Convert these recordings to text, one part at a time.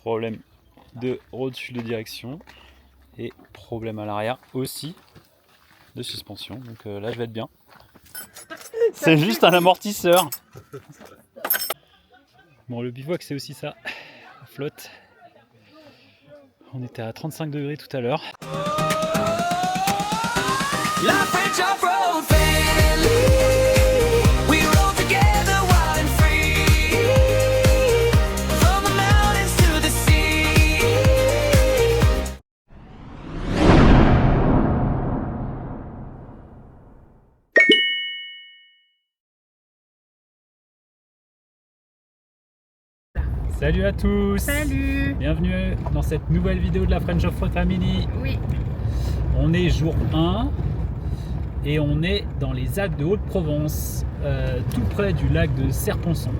problème de rotule de direction et problème à l'arrière aussi de suspension. Donc là je vais être bien. C'est juste un amortisseur. Bon, le bivouac c'est aussi ça, la flotte. On était à 35 degrés tout à l'heure. La French off-road family. We roll together wild and free. From the mountains to the sea. Salut à tous. Salut. Bienvenue dans cette nouvelle vidéo de la French Off-Road Family. Oui. On est jour 1 et on est dans les Alpes de Haute-Provence, tout près du lac de Serponçon,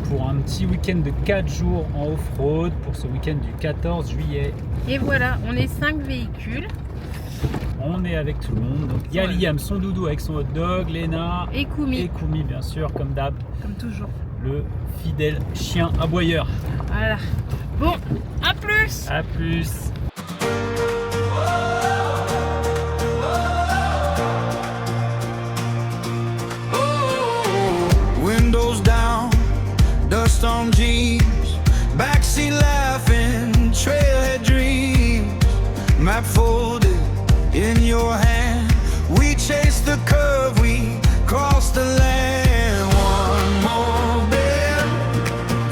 pour un petit week-end de 4 jours en off-road pour ce week-end du 14 juillet. Et voilà, on est 5 véhicules. On est avec tout le monde. Donc il y a Liam, son doudou avec son hot dog, Léna Et Koumi, bien sûr, comme d'hab. Comme toujours. Le fidèle chien aboyeur. Voilà. Bon, à plus. À plus. Windows down, dust on jeans, backseat laughing, trailhead dreams, map folded in your hand. We chase the curve, we cross the land. One more bend,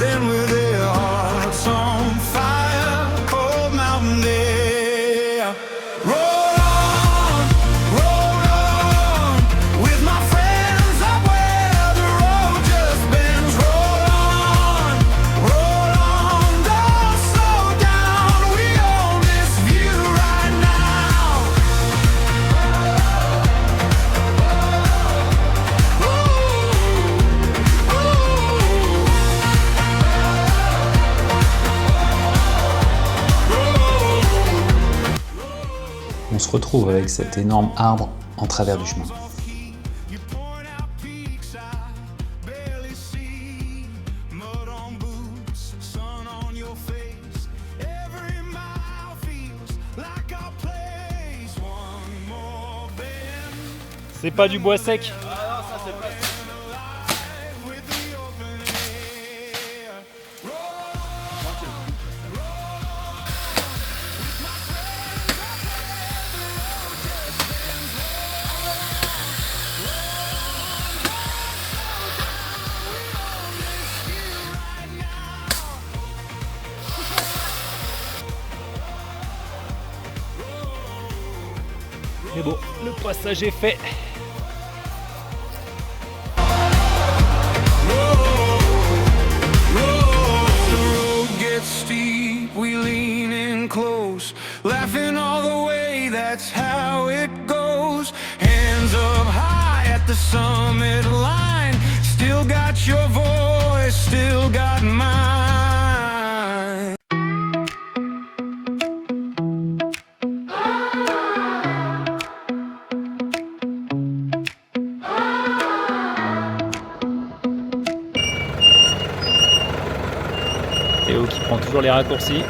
then we're there, hearts on fire, cold mountain air. Roll on, with my friends up where the road just bends. Roll on, don't slow down. We own this view right now. On se retrouve avec cet énorme arbre en travers du chemin. You point out peaks I barely see. Mud on boots, sun on your face. Every mile feels like our place. One more bend C'est pas du bois sec. with the open air. Mais bon, le passage est fait. The road gets steep, we lean in close, laughing all the way, that's how it goes. Hands up high at the summit line, still got your voice, still got mine. Théo qui prend toujours les raccourcis.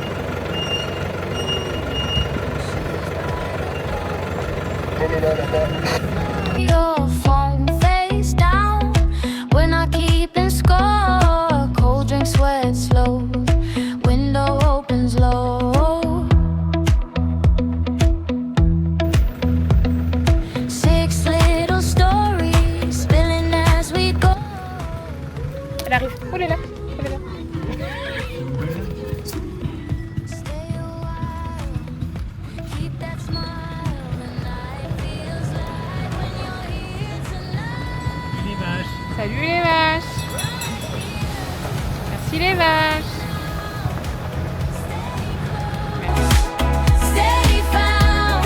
Your phone face down when I keep in score. Cold drink, sweat slow. Window opens low. 6 little stories spilling as we go. Elle arrive. Oh là là. Oh là là. Stay a while. Keep that smile. The night feels like when you're here tonight. Les vaches. Salut les vaches. Merci les vaches. Stay found.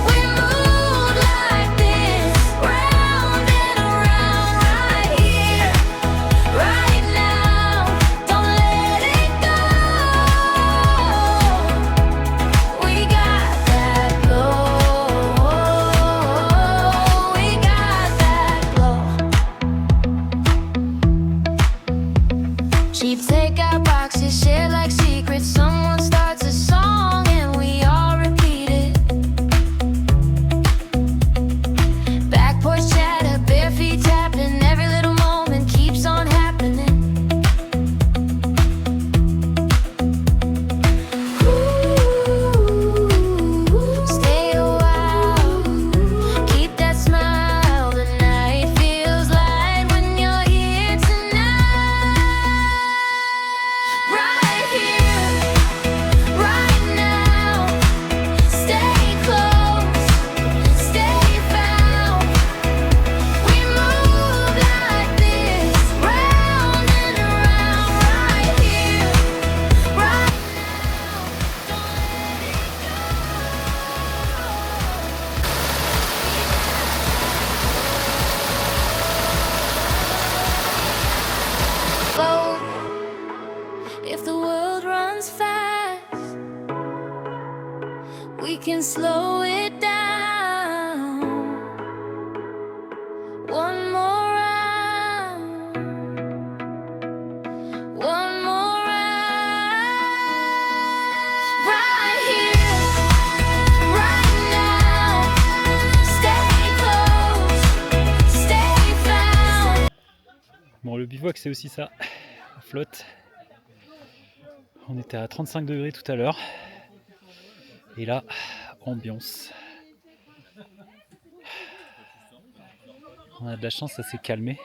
We move like this, round and around, right here, right now. Don't let it go. We got that glow. We got that glow. Sheep take got boxes shared like secrets. Someone starts a song and we all repeat it. Back porch chatter, bare feet tapping. Every little moment keeps on happening. Ooh, stay a while, keep that smile. The night feels light when you're here tonight. Right here, right now. Stay close, stay found. We move like this, round and around. Right here, right now. Don't let it go. If the world runs fast, we can slow it down. One more round, one more round. Right here, right now. Stay close, stay found. Bon, le bivouac c'est aussi ça, la flotte. On était à 35 degrés tout à l'heure. Et là, ambiance. On a de la chance, ça s'est calmé.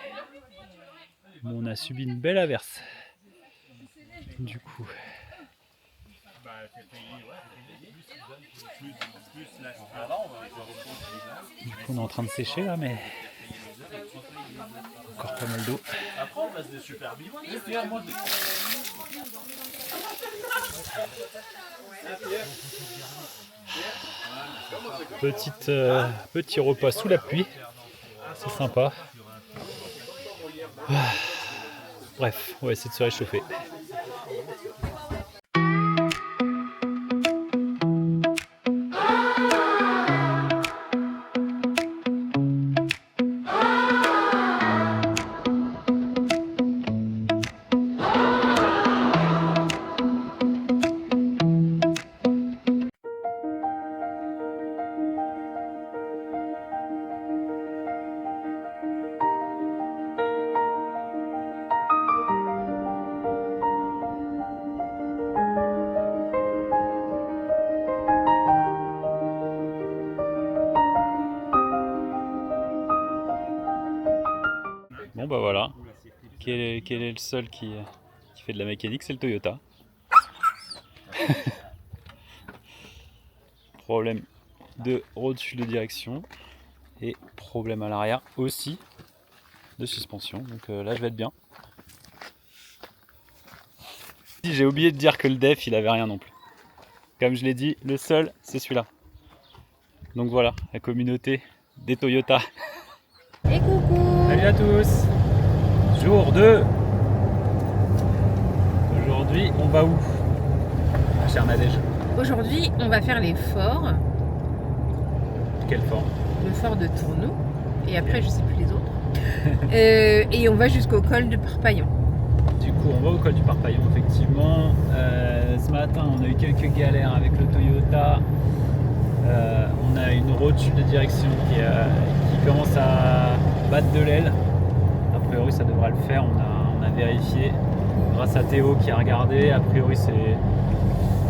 Mais on a subi une belle averse. Du coup. On est en train de sécher là, mais encore pas mal d'eau. Petit repas sous la pluie, c'est sympa. Bref, on va essayer de se réchauffer. Bon bah voilà, quel est le seul qui fait de la mécanique, c'est le Toyota. Problème de rotule de direction et problème à l'arrière aussi de suspension, donc là je vais être bien. J'ai oublié de dire que le def il avait rien non plus. Comme je l'ai dit, le seul c'est celui-là. Donc voilà, la communauté des Toyota. Et coucou. Salut à tous. Jour 2. Aujourd'hui, on va où, ma chère Nadège? Aujourd'hui, on va faire les forts. Quel fort? Le fort de Tournou. Et après, je sais plus les autres. Et on va jusqu'au col de Parpaillon. Du coup, on va au col du Parpaillon, effectivement. Ce matin, on a eu quelques galères avec le Toyota. On a une rotule de direction qui commence à battre de l'aile. A priori, ça devrait le faire. On a vérifié grâce à Théo qui a regardé. A priori,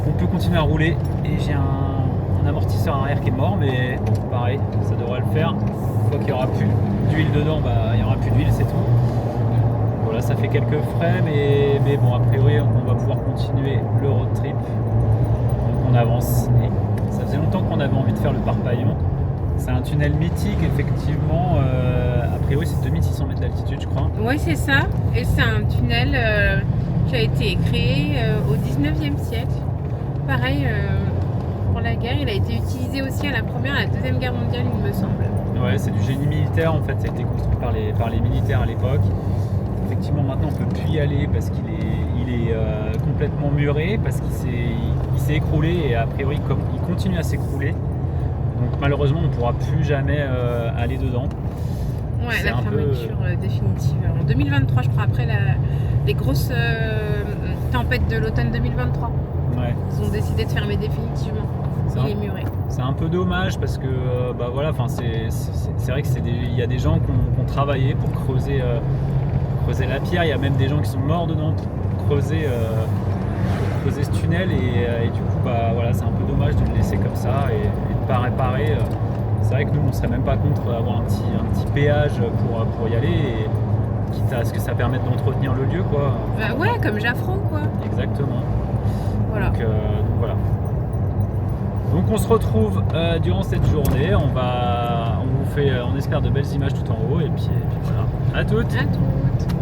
on peut continuer à rouler. Et j'ai un amortisseur arrière qui est mort, mais bon, pareil, ça devrait le faire. Une fois qu'il n'y aura plus d'huile dedans, bah, il n'y aura plus d'huile, c'est tout. Voilà, ça fait quelques frais, mais bon, a priori, on va pouvoir continuer le road trip. Donc on avance. Et ça faisait longtemps qu'on avait envie de faire le Parpaillon. C'est un tunnel mythique, effectivement. A priori, c'est 2600 mètres d'altitude, je crois. Oui, c'est ça. Et c'est un tunnel qui a été créé au 19e siècle. Pareil, pour la guerre, il a été utilisé aussi à la Première et à la Deuxième Guerre mondiale, il me semble. Ouais, c'est du génie militaire, en fait. Ça a été construit par les militaires à l'époque. Effectivement, maintenant, on ne peut plus y aller parce qu'il est complètement muré, parce qu'il s'est écroulé et a priori, comme il continue à s'écrouler. Donc malheureusement, on ne pourra plus jamais aller dedans. Ouais, C'est la un peu, fermeture définitive. En 2023, je crois, après les grosses tempête de l'automne 2023. Ouais. Ils ont décidé de fermer définitivement. C'est Il est muré. C'est un peu dommage parce que bah voilà, c'est vrai que il y a des gens qui ont travaillé pour creuser la pierre. Il y a même des gens qui sont morts dedans pour creuser ce tunnel et du coup bah voilà, c'est un peu dommage de le laisser comme ça et de pas réparer. C'est vrai que nous on serait même pas contre avoir un petit péage pour y aller et quitte à ce que ça permette d'entretenir le lieu quoi. Bah ouais, comme Jaffrand quoi. Exactement. Voilà. Donc voilà. Donc on se retrouve durant cette journée. On vous fait, on espère de belles images tout en haut et puis voilà. À toutes. À toutes.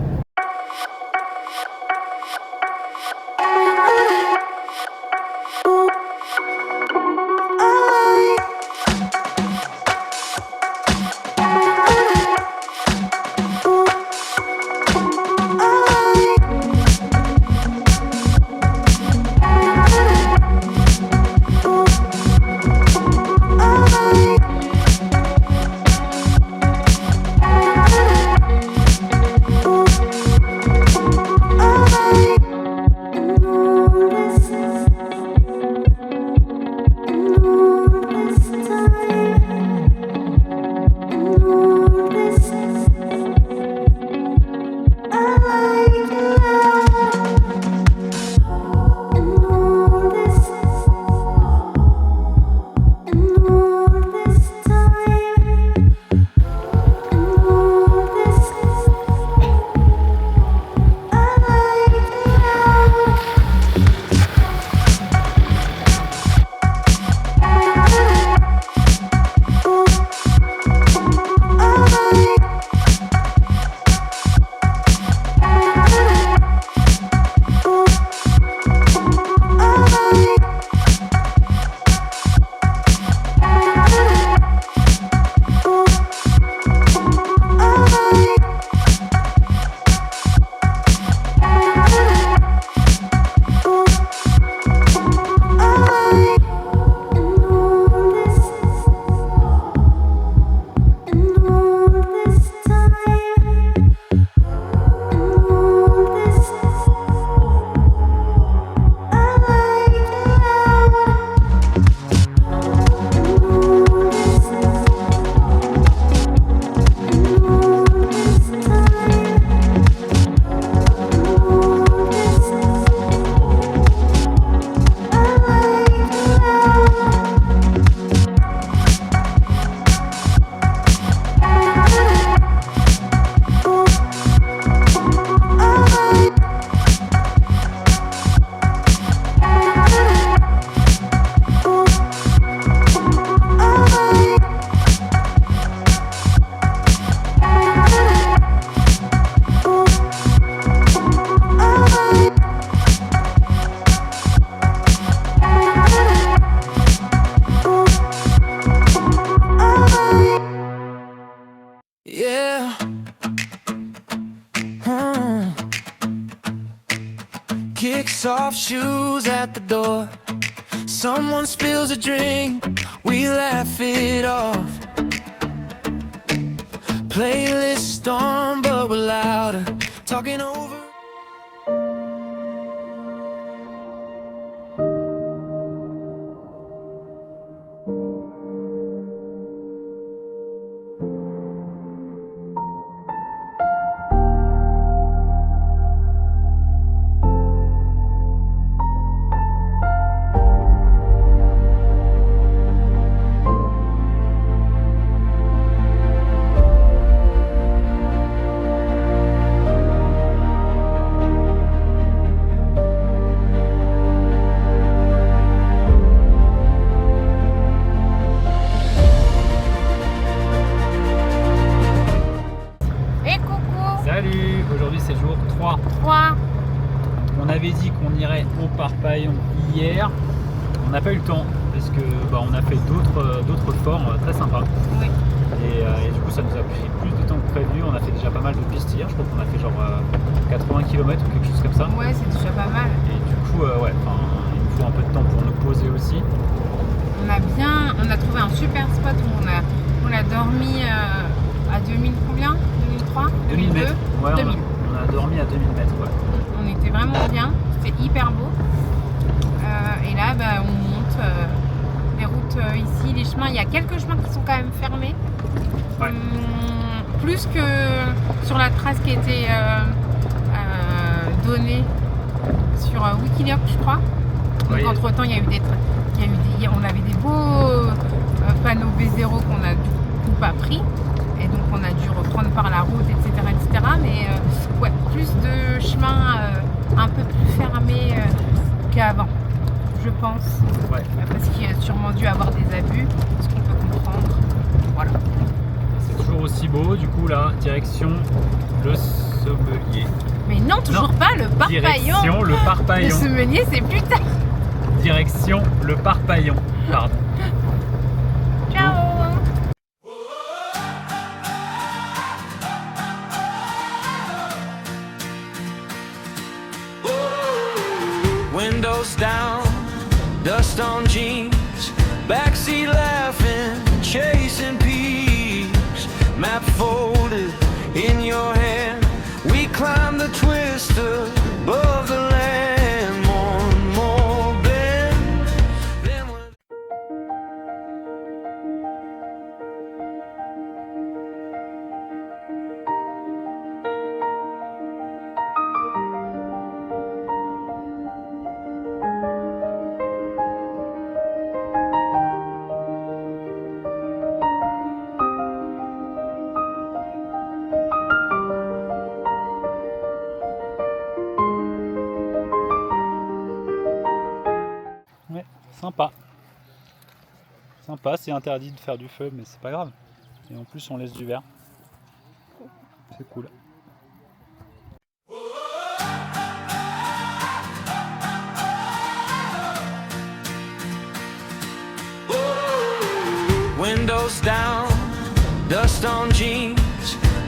Kicks off shoes at the door. Someone spills a drink, we laugh it off. Playlist on, but we're louder, talking over. Salut, aujourd'hui c'est jour 3. On avait dit qu'on irait au Parpaillon hier. On n'a pas eu le temps parce que on a fait d'autres forts très sympas. Oui. Et du coup ça nous a pris plus de temps que prévu. On a fait déjà pas mal de pistes hier. Je crois qu'on a fait genre 80 km ou quelque chose comme ça. Ouais, c'est déjà pas mal. Et du coup il nous faut un peu de temps pour nous poser aussi. On a trouvé un super spot où on a dormi à 2000 combien 2003 2000 mètres. Ouais, 2000. on a dormi à 2000 mètres. Ouais. On était vraiment bien. c'est hyper beau. Et là, bah, on monte les routes ici, les chemins. Il y a quelques chemins qui sont quand même fermés. Ouais. Plus que sur la trace qui a été donnée sur Wikiloc, je crois. Donc, Oui. entre temps, on avait des beaux panneaux B0 qu'on a du coup pas pris. Et donc, on a dû reprendre par la route, etc. Mais ouais, plus de chemins un peu plus fermés qu'avant, je pense. Ouais. Parce qu'il y a sûrement dû avoir des abus, ce qu'on peut comprendre. Voilà. C'est toujours aussi beau. Du coup, là, direction le Sommelier. Mais non, toujours pas le Parpaillon. Direction le Le Parpaillon. Sommelier, c'est plus tard. Direction le Parpaillon. Pardon. Ciao. Windows down, dust on jeans, backseat laughing, chasing peeps, map folded in your hand. We climb the twister above the land, more bend. Then we're Ouais, sympa. Sympa, c'est interdit de faire du feu, mais c'est pas grave. Et en plus, on laisse du verre. C'est cool. windows down, dust on jeans,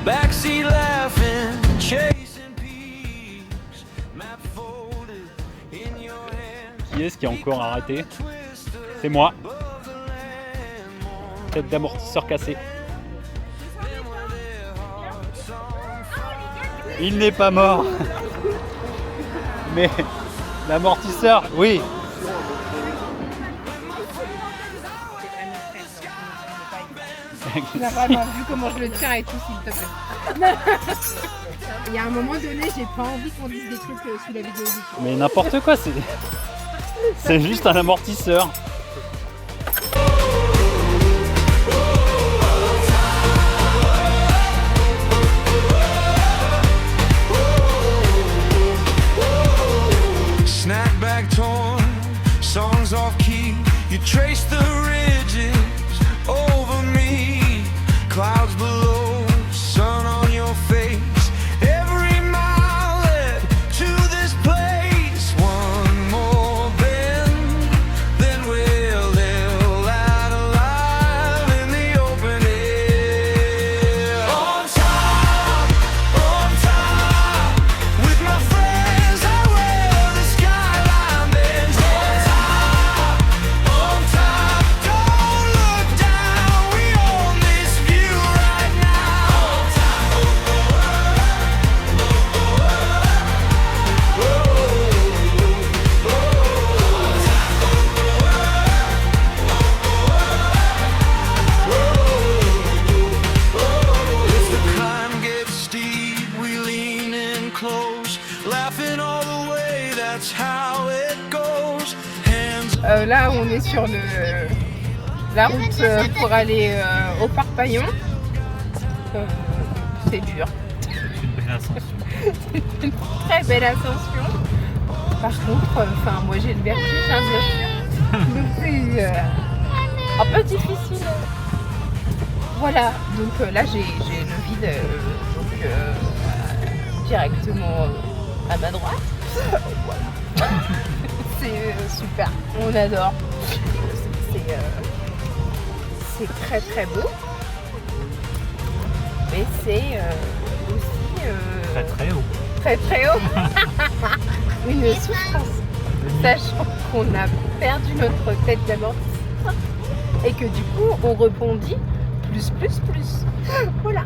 backseat laughing, chasing peeps, map folded in your hand. Qui est-ce qui est encore arrêté? C'est moi. Tête d'amortisseur cassée. Il n'est pas mort. Mais l'amortisseur, oui. Tu n'as pas vu comment je le tiens et tout, s'il te plaît. Il y a un moment donné, j'ai pas envie qu'on dise des trucs sous la vidéo. Mais n'importe quoi, c'est juste un amortisseur. Snack bag torn, songs off key. You trace the ridges over me, clouds below, sun on your face. Every mile led to this place. One more bend, then we'll live out alive in the open air. On top, with my friends, I wear the skyline bends. On top, don't look down, we own this view right now. On If the climb gets steep, we lean in close, laughing all the way, that's how it goes. Hands Là, on est sur la route pour aller au Parpaillon. C'est dur. C'est une belle ascension. C'est une très belle ascension. Par contre, moi j'ai le vertige, hein, bien sûr. Donc c'est un peu difficile. Voilà, donc là j'ai le vide directement à ma droite. Voilà. C'est super, on adore. C'est très très beau. Mais c'est aussi Très très haut. très très haut. Une souffrance. Sachant qu'on a perdu notre tête d'amortisseur et que du coup on rebondit plus. Voilà.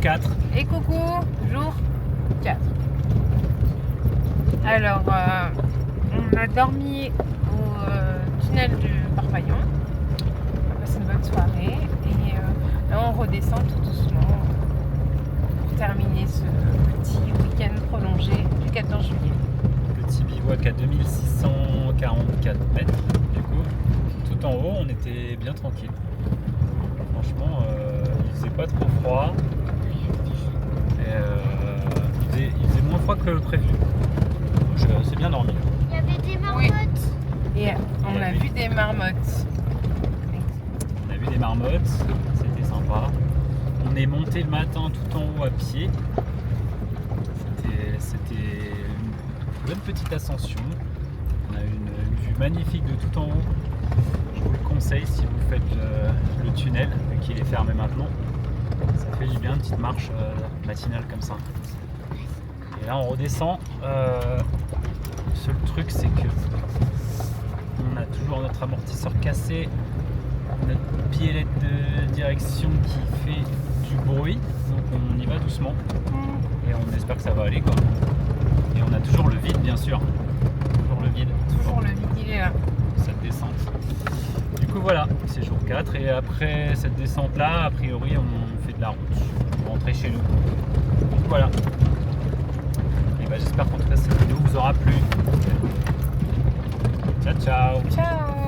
4. Et coucou, jour 4. Alors, on a dormi au tunnel du Parpaillon. On a passé une bonne soirée. Et là, on redescend tout doucement pour terminer ce petit week-end prolongé du 14 juillet. Petit bivouac à 2644 mètres. Du coup, tout en haut, on était bien tranquille. Franchement, il faisait pas trop froid. Et, il faisait moins froid que prévu. Donc, c'est bien dormi. Il y avait des marmottes. Et on a vu des marmottes. On a vu des marmottes, c'était sympa. On est monté le matin tout en haut à pied. C'était une bonne petite ascension. On a une vue magnifique de tout en haut. Je vous le conseille si vous faites le tunnel, vu qu'il est fermé maintenant. Ça fait du bien, une petite marche matinale comme ça. Et là on redescend. Le seul truc c'est que on a toujours notre amortisseur cassé, notre pied de direction qui fait du bruit, donc on y va doucement et on espère que ça va aller quoi. Et on a toujours le vide bien sûr, toujours le vide. Toujours le vide, il est là. Cette descente. Du coup voilà, c'est jour 4 et après cette descente là, a priori on fait de la route pour rentrer chez nous. Donc voilà. Et bah, j'espère qu'en tout cas cette vidéo vous aura plu. Ciao ciao. Ciao.